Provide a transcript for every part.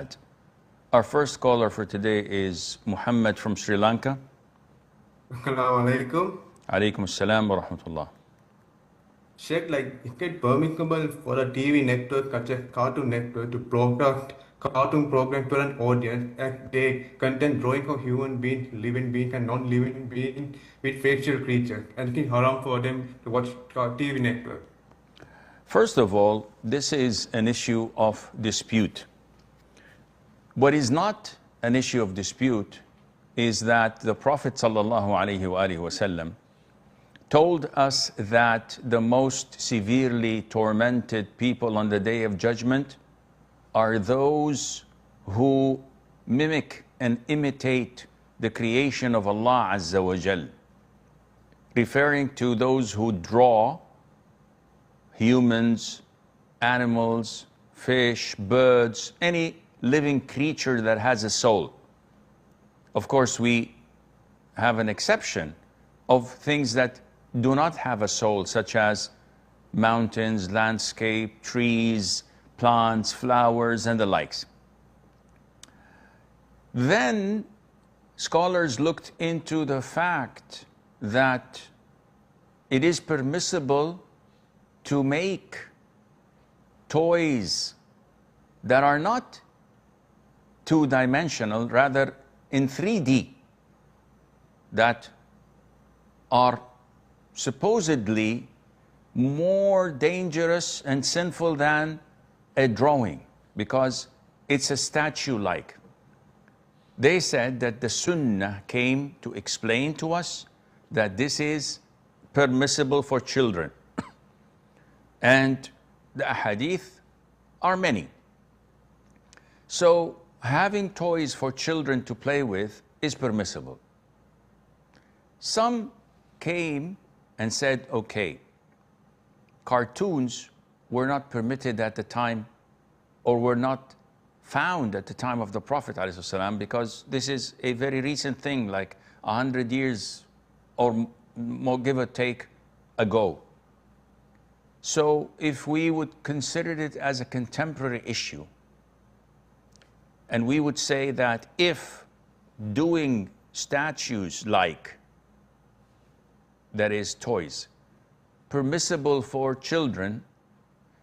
sad. Our first caller for today is Muhammad from Sri Lanka. Assalamu alaikum. Alaikum assalam wa rahmatullah. Sheikh, like, is it permissible for a TV network such as Cartoon Network to broadcast cartoon program to an audience as they contain drawing of human beings, living beings and non-living beings with facial creatures, and it is haram for them to watch TV network? First of all, this is an issue of dispute. What is not an issue of dispute is that the Prophet ﷺ told us that the most severely tormented people on the Day of Judgment are those who mimic and imitate the creation of Allah Azza wa Jal, referring to those who draw humans, animals, fish, birds, any living creature that has a soul. Of course, we have an exception of things that do not have a soul, such as mountains, landscape, trees, plants, flowers, and the likes. Then scholars looked into the fact that it is permissible to make toys that are not two-dimensional, rather in 3D, that are supposedly more dangerous and sinful than a drawing, because it's a statue-like. They said that the Sunnah came to explain to us that this is permissible for children. And the ahadith are many. So having toys for children to play with is permissible. Some came and said, okay, cartoons were not permitted at the time, or were not found at the time of the Prophet ﷺ, because this is a very recent thing, like 100 years or more, give or take, ago. So if we would consider it as a contemporary issue, and we would say that if doing statues like, that is toys, permissible for children,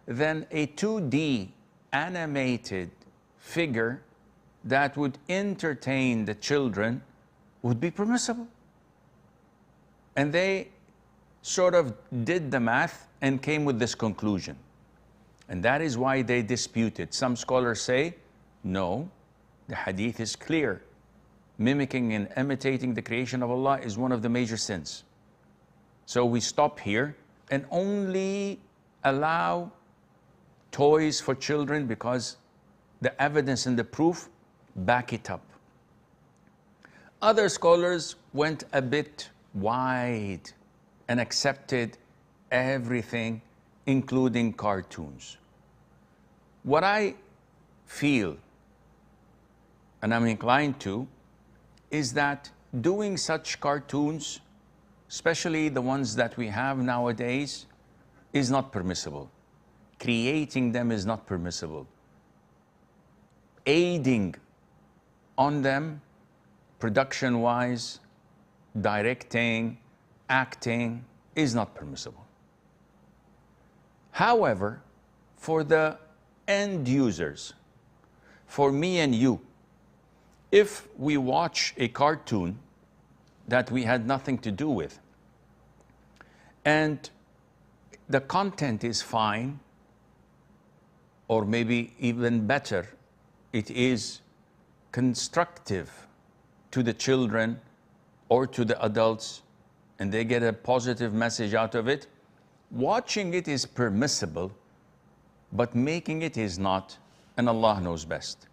then a 2D animated figure that would entertain the children would be permissible. And they sort of did the math and came with this conclusion. And that is why they disputed. Some scholars say, no, the hadith is clear. Mimicking and imitating the creation of Allah is one of the major sins. So we stop here and only allow toys for children because the evidence and the proof back it up. Other scholars went a bit wide and accepted everything, including cartoons. What I feel, and I'm inclined to, is that doing such cartoons, especially the ones that we have nowadays, is not permissible. Creating them is not permissible. Aiding on them, production-wise, directing, acting, is not permissible. However, for the end users, for me and you, if we watch a cartoon that we had nothing to do with, and the content is fine, or maybe even better, it is constructive to the children or to the adults, and they get a positive message out of it, watching it is permissible, but making it is not, and Allah knows best.